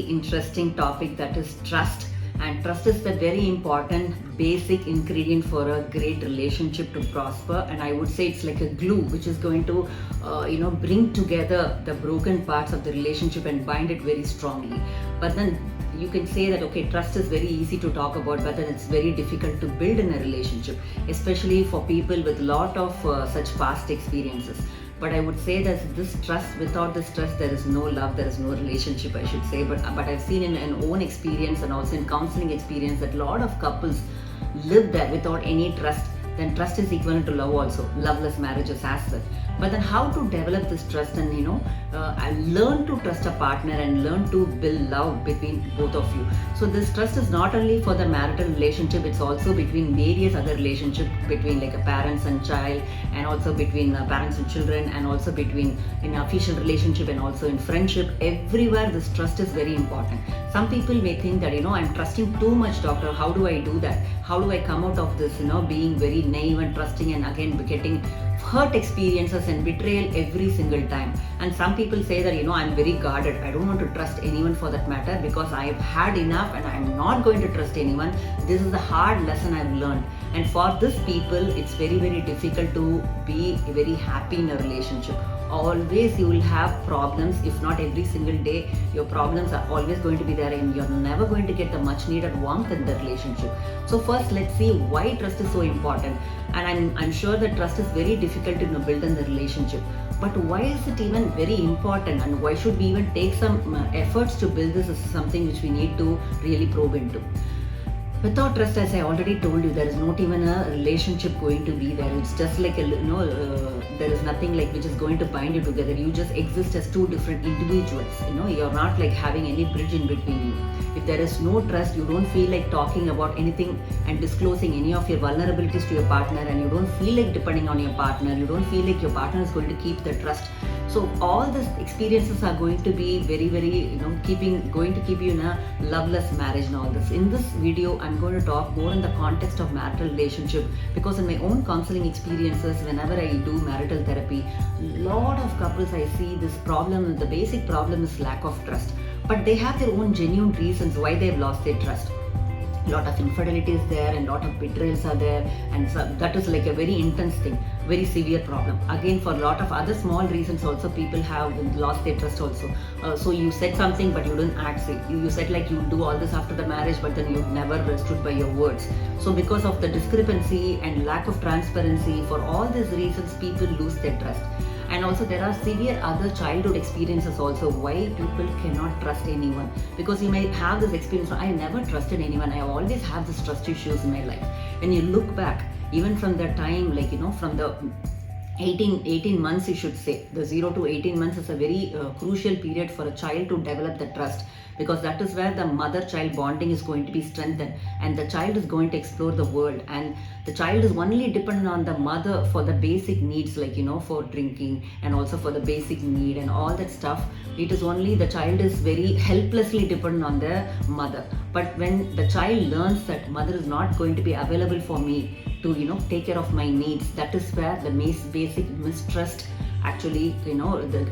interesting topic, that is trust. And trust is the very important basic ingredient for a great relationship to prosper. And I would say it's like a glue which is going to bring together the broken parts of the relationship and bind it very strongly. But then you can say that, okay, trust is very easy to talk about, but then it's very difficult to build in a relationship, especially for people with a lot of such past experiences. But I would say that this trust, without this trust, there is no love, there is no relationship, I should say. But I've seen in an own experience and also in counseling experience that a lot of couples live there without any trust. Then trust is equivalent to love also. Loveless marriages as such. But then how to develop this trust and and learn to trust a partner and learn to build love between both of you. So this trust is not only for the marital relationship, it's also between various other relationships, between like a parents and child, and also between parents and children, and also between in official relationship and also in friendship. Everywhere this trust is very important. Some people may think that I'm trusting too much, doctor. How do I do that? How do I come out of this being very naive and trusting, and again getting hurt experiences and betrayal every single time? And some people say that I'm very guarded, I don't want to trust anyone for that matter, because I've had enough and I'm not going to trust anyone. This is the hard lesson I've learned. And for these people, it's very, very difficult to be very happy in a relationship. Always you will have problems. If not every single day, your problems are always going to be there, and you're never going to get the much needed warmth in the relationship. So first, let's see why trust is so important. And I'm sure that trust is very difficult to build in the relationship. But why is it even very important, and why should we even take some efforts to build this? Is something which we need to really probe into. Without trust, as I already told you, there is not even a relationship going to be there. It's just like there is nothing like which is going to bind you together. You just exist as two different individuals. You're not like having any bridge in between you. If there is no trust, you don't feel like talking about anything and disclosing any of your vulnerabilities to your partner, and you don't feel like depending on your partner. You don't feel like your partner is going to keep the trust. So all these experiences are going to be very, very, going to keep you in a loveless marriage and all this. In this video, I'm going to talk more in the context of marital relationship, because in my own counseling experiences, whenever I do marital therapy, lot of couples I see this problem, the basic problem is lack of trust. But they have their own genuine reasons why they've lost their trust. Lot of infidelity is there, and lot of betrayals are there, and so that is like a very intense thing, very severe problem. Again, for a lot of other small reasons also, people have lost their trust also. So you said something but you didn't act it. You said like you do all this after the marriage, but then you never stood by your words. So because of the discrepancy and lack of transparency, for all these reasons, people lose their trust. And also there are severe other childhood experiences also why people cannot trust anyone, because you may have this experience, I never trusted anyone, I always have this trust issues in my life. When you look back, even from the time from the 18 months, you should say, the 0 to 18 months is a very crucial period for a child to develop the trust, because that is where the mother-child bonding is going to be strengthened, and the child is going to explore the world, and the child is only dependent on the mother for the basic needs, like for drinking and also for the basic need and all that stuff. It is only the child is very helplessly dependent on the mother. But when the child learns that mother is not going to be available for me to take care of my needs, that is where the basic mistrust actually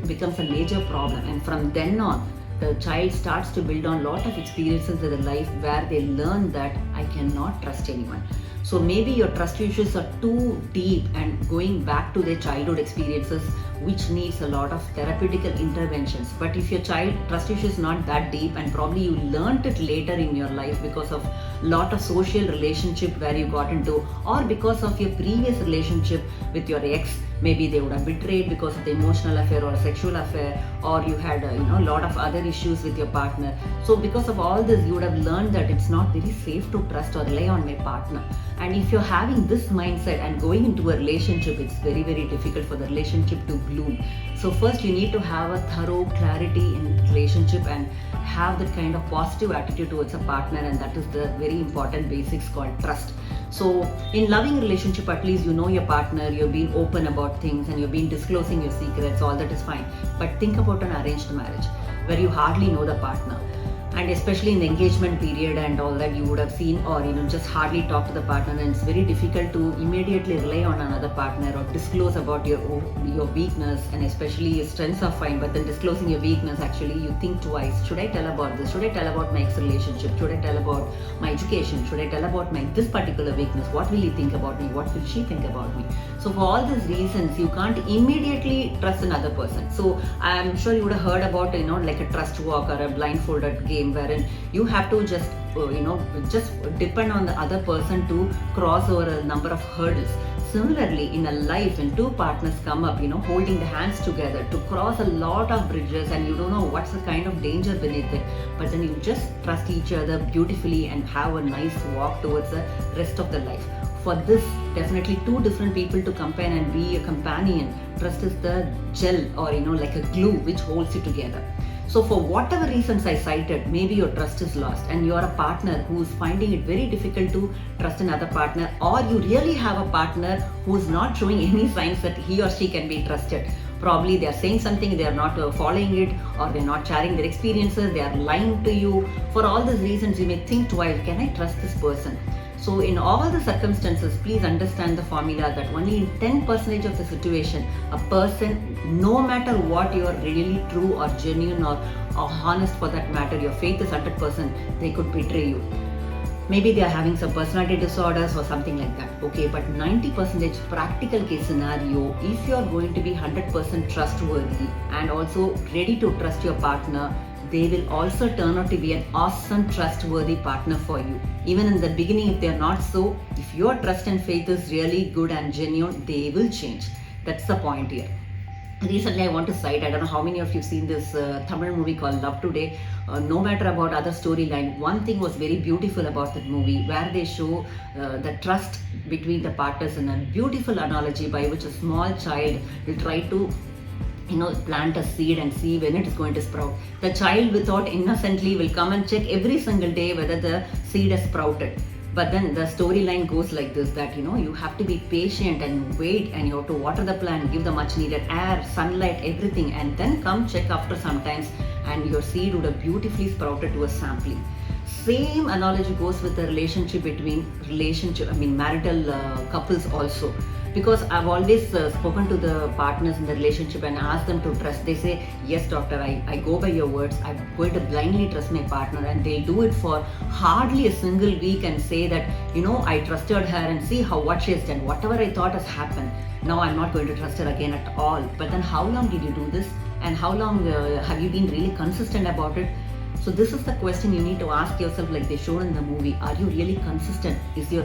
becomes a major problem. And from then on, the child starts to build on a lot of experiences in their life where they learn that I cannot trust anyone. So maybe your trust issues are too deep and going back to their childhood experiences, which needs a lot of therapeutical interventions. But if your child trust issue is not that deep, and probably you learned it later in your life because of lot of social relationship where you got into, or because of your previous relationship with your ex, maybe they would have betrayed because of the emotional affair or a sexual affair, or you had a lot of other issues with your partner. So because of all this, you would have learned that it's not very safe to trust or rely on my partner. And if you're having this mindset and going into a relationship, it's very, very difficult for the relationship to bloom. So first you need to have a thorough clarity in relationship and have that kind of positive attitude towards a partner, and that is the very important basics called trust. So in loving relationship, at least your partner, you're being open about things and you're being disclosing your secrets, all that is fine. But think about an arranged marriage where you hardly know the partner. And especially in the engagement period and all that, you would have seen, or just hardly talk to the partner, and it's very difficult to immediately rely on another partner or disclose about your weakness. And especially your strengths are fine, but then disclosing your weakness, actually you think twice. Should I tell about this? Should I tell about my ex relationship? Should I tell about my education? Should I tell about my this particular weakness? What will he think about me? What will she think about me? So for all these reasons, you can't immediately trust another person. So I'm sure you would have heard about like a trust walk or a blindfolded game, wherein you have to just just depend on the other person to cross over a number of hurdles. Similarly, in a life, when two partners come up, holding the hands together to cross a lot of bridges, and you don't know what's the kind of danger beneath it, but then you just trust each other beautifully and have a nice walk towards the rest of the life. For this, definitely two different people to compare and be a companion. Trust is the gel, or like a glue which holds you together. So for whatever reasons I cited, maybe your trust is lost and you are a partner who is finding it very difficult to trust another partner, or you really have a partner who is not showing any signs that he or she can be trusted. Probably they are saying something, they are not following it, or they are not sharing their experiences, they are lying to you. For all these reasons, you may think twice, can I trust this person? So in all the circumstances, please understand the formula that only in 10% of the situation, a person, no matter what you are really true or genuine or honest for that matter, your faith is 100%, they could betray you. Maybe they are having some personality disorders or something like that. Okay, but 90% practical case scenario, if you are going to be 100% trustworthy and also ready to trust your partner, they will also turn out to be an awesome, trustworthy partner for you. Even in the beginning, if they are not so, if your trust and faith is really good and genuine, they will change. That's the point here. Recently, I want to cite, I don't know how many of you have seen this Tamil movie called Love Today. No matter about other storyline, one thing was very beautiful about that movie, where they show the trust between the partners in a beautiful analogy by which a small child will try to plant a seed and see when it is going to sprout. The child, without innocently, will come and check every single day whether the seed has sprouted. But then the storyline goes like this, that you have to be patient and wait, and you have to water the plant, give the much needed air, sunlight, everything, and then come check after some times, and your seed would have beautifully sprouted to a sampling. Same analogy goes with the relationship between marital couples also. Because I've always spoken to the partners in the relationship and asked them to trust. They say, yes doctor, I go by your words, I'm going to blindly trust my partner, and they'll do it for hardly a single week and say that, I trusted her and see what she has done, whatever I thought has happened, now I'm not going to trust her again at all. But then how long did you do this, and how long have you been really consistent about it? So this is the question you need to ask yourself, like they showed in the movie. Are you really consistent? Is your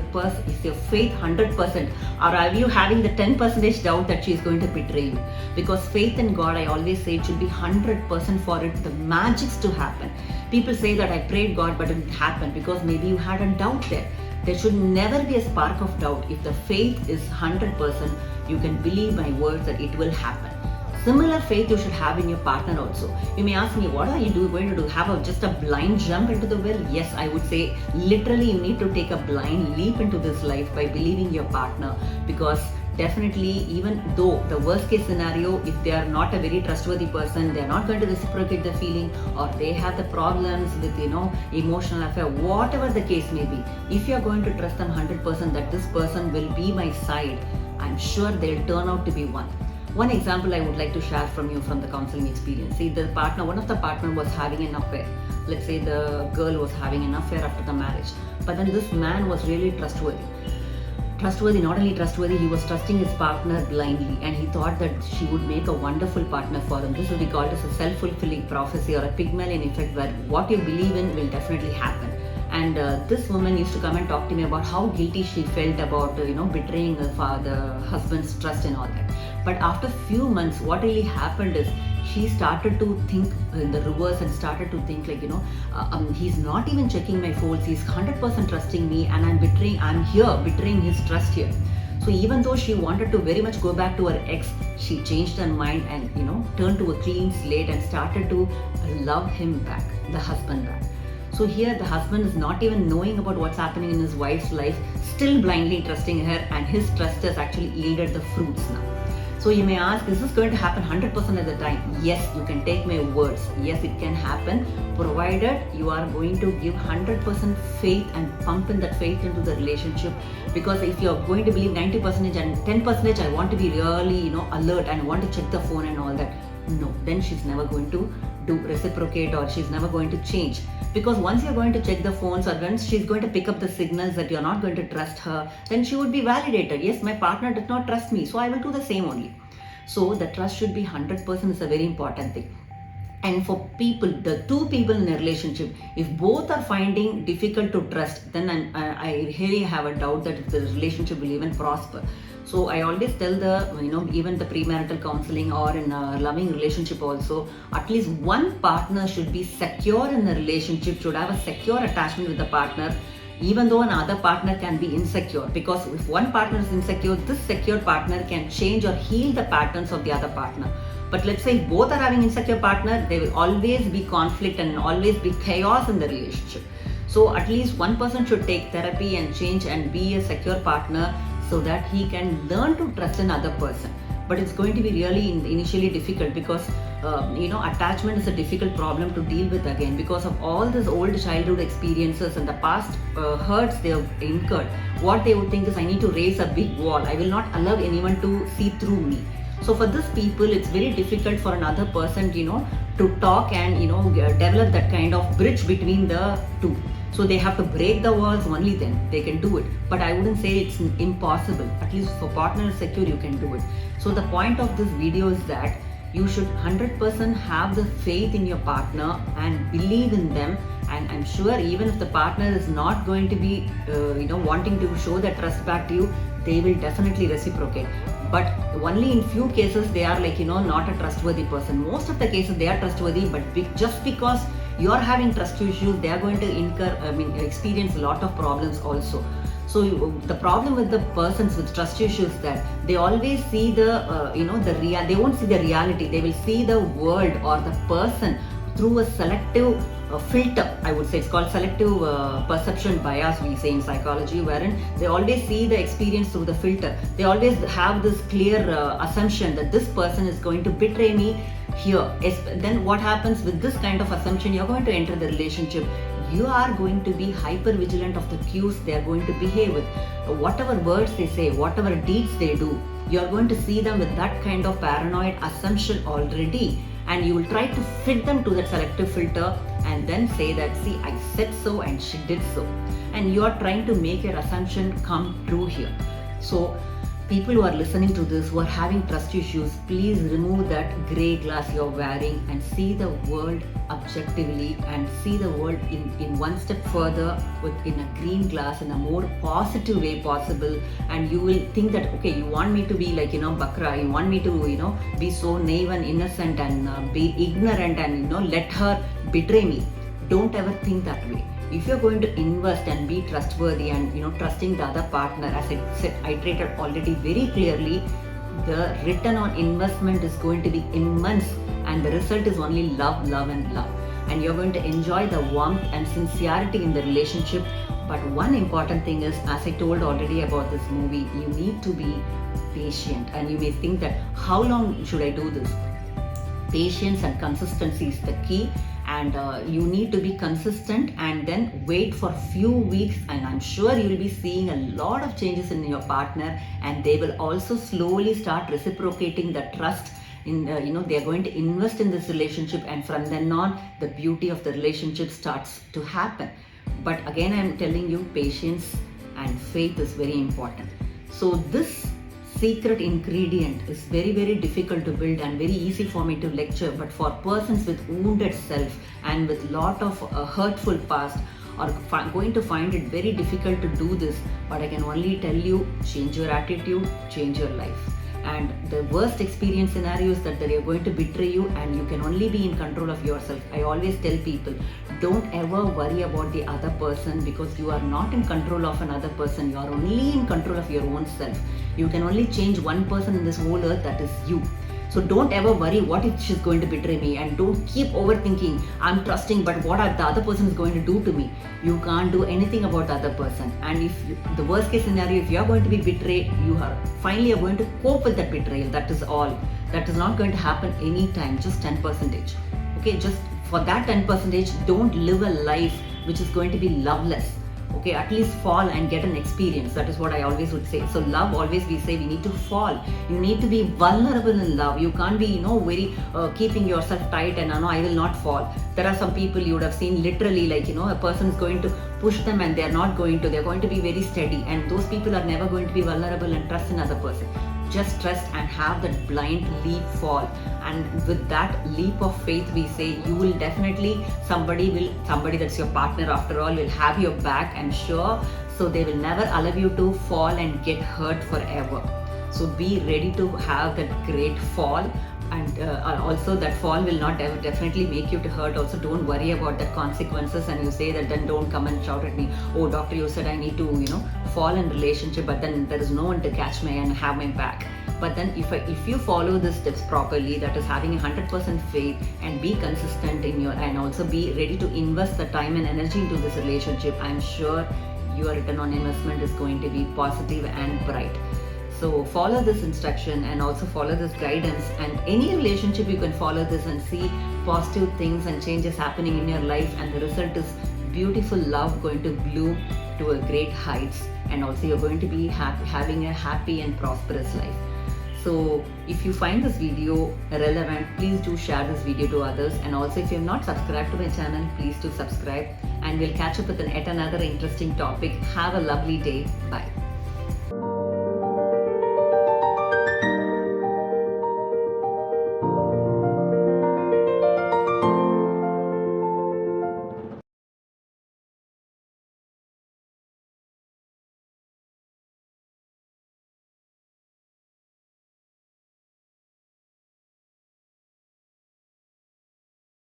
faith 100%? Or are you having the 10% doubt that she is going to betray you? Because faith in God, I always say, it should be 100% for it, the magics to happen. People say that I prayed God but it didn't happen because maybe you had a doubt there. There should never be a spark of doubt. If the faith is 100%, you can believe my words that it will happen. Similar faith you should have in your partner also. You may ask me, what are you going to do? Have just a blind jump into the well? Yes, I would say literally you need to take a blind leap into this life by believing your partner, because definitely, even though the worst case scenario, if they are not a very trustworthy person, they are not going to reciprocate the feeling, or they have the problems with emotional affair, whatever the case may be, if you are going to trust them 100% that this person will be my side, I'm sure they'll turn out to be one. One example I would like to share from you from the counseling experience. See, one of the partner was having an affair. Let's say the girl was having an affair after the marriage. But then this man was really trustworthy. Not only trustworthy, he was trusting his partner blindly, and he thought that she would make a wonderful partner for him. This will be called as a self-fulfilling prophecy, or a Pygmalion effect, where what you believe in will definitely happen. And this woman used to come and talk to me about how guilty she felt about betraying the husband's trust and all that. But after few months, what really happened is she started to think in the reverse and started to think like, he's not even checking my folds, he's 100% trusting me, and I'm betraying his trust here. So even though she wanted to very much go back to her ex, she changed her mind and turned to a clean slate and started to love him back, the husband back. So here the husband is not even knowing about what's happening in his wife's life, still blindly trusting her, and his trust has actually yielded the fruits now. So you may ask, is this going to happen 100% of the time? Yes, you can take my words. Yes, it can happen, provided you are going to give 100% faith and pump in that faith into the relationship. Because if you're going to believe 90% and 10%, I want to be really, alert and want to check the phone and all that. No, then she's never going to do reciprocate, or she's never going to change. Because once you're going to check the phones, or once she's going to pick up the signals that you're not going to trust her, then she would be validated. Yes, my partner did not trust me, so I will do the same only. So the trust should be 100% is a very important thing. And for people, the two people in a relationship, if both are finding difficult to trust, then I really have a doubt that if the relationship will even prosper. So I always tell even the premarital counseling or in a loving relationship also, at least one partner should be secure in the relationship, should have a secure attachment with the partner, even though another partner can be insecure. Because if one partner is insecure, this secure partner can change or heal the patterns of the other partner. But let's say if both are having insecure partner, there will always be conflict and always be chaos in the relationship. So at least one person should take therapy and change and be a secure partner, so that he can learn to trust another person. But it's going to be really initially difficult, because attachment is a difficult problem to deal with again, because of all these old childhood experiences and the past hurts they have incurred. What they would think is, I need to raise a big wall. I will not allow anyone to see through me. So for these people, it's very difficult for another person, to talk and, develop that kind of bridge between the two. So they have to break the walls, only then they can do it. But I wouldn't say it's impossible. At least for partner secure, you can do it. So the point of this video is that you should 100% have the faith in your partner and believe in them. And I'm sure even if the partner is not going to be, wanting to show that trust back to you, they will definitely reciprocate. But only in few cases they are not a trustworthy person. Most of the cases they are trustworthy, but just because you are having trust issues, they are going to experience a lot of problems also. So the problem with the persons with trust issues is that they always see they won't see the reality. They will see the world or the person through a selective filter. I would say it's called selective perception bias, we say in psychology, wherein they always see the experience through the filter. They always have this clear assumption that this person is going to betray me here. Then what happens with this kind of assumption? You're going to enter the relationship. You are going to be hyper vigilant of the cues they are going to behave with. Whatever words they say, whatever deeds they do, you are going to see them with that kind of paranoid assumption already. And you will try to fit them to that selective filter and then say that, see, I said so and she did so. And you are trying to make your assumption come true here. So people who are listening to this, who are having trust issues, please remove that grey glass you're wearing and see the world objectively, and see the world in one step further in a green glass, in a more positive way possible. And you will think that, okay, you want me to be like, Bakra, you want me to, be so naive and innocent and be ignorant and, let her betray me. Don't ever think that way. If you're going to invest and be trustworthy and trusting the other partner, as I said, iterated already very clearly, the return on investment is going to be immense, and the result is only love, love and love. And you're going to enjoy the warmth and sincerity in the relationship. But one important thing is, as I told already about this movie, you need to be patient. And you may think that, how long should I do this? Patience and consistency is the key. And you need to be consistent and then wait for few weeks, and I'm sure you will be seeing a lot of changes in your partner, and they will also slowly start reciprocating the trust in they are going to invest in this relationship, and from then on the beauty of the relationship starts to happen. But again, I'm telling you, patience and faith is very important. So this secret ingredient is very, very difficult to build and very easy for me to lecture, but for persons with wounded self and with lot of hurtful past are going to find it very difficult to do this. But I can only tell you, change your attitude, change your life. And the worst experience scenario is that they are going to betray you, and you can only be in control of yourself. I always tell people, don't ever worry about the other person, because you are not in control of another person. You are only in control of your own self. You can only change one person in this whole earth, that is you. So don't ever worry what if she's going to betray me, and don't keep overthinking. I'm trusting, but what are the other person is going to do to me? You can't do anything about the other person. And if the worst case scenario, if you're going to be betrayed, you are finally are going to cope with that betrayal. That is all. That is not going to happen anytime, just 10%. Okay, just for that 10%, don't live a life which is going to be loveless. Okay, at least fall and get an experience. That is what I always would say. So love, always we say we need to fall. You need to be vulnerable in love. You can't be, very keeping yourself tight and I will not fall. There are some people you would have seen literally like, a person is going to push them and they're not going to. They're going to be very steady, and those people are never going to be vulnerable and trust another person. Just trust and have that blind leap fall, and with that leap of faith we say you will definitely, somebody that's your partner after all will have your back, and sure, so they will never allow you to fall and get hurt forever. So be ready to have that great fall, and also that fall will not definitely make you to hurt. Also don't worry about the consequences, and you say that then don't come and shout at me, oh doctor, you said I need to fall in relationship, but then there is no one to catch me and have my back. But then if you follow the steps properly, that is having 100% faith and be consistent in your, and also be ready to invest the time and energy into this relationship, I'm sure your return on investment is going to be positive and bright. So follow this instruction and also follow this guidance, and any relationship you can follow this and see positive things and changes happening in your life, and the result is beautiful love going to bloom to a great heights, and also you're going to be having a happy and prosperous life. So if you find this video relevant, please do share this video to others, and also if you have not subscribed to my channel, please do subscribe, and we'll catch up with yet another interesting topic. Have a lovely day. Bye.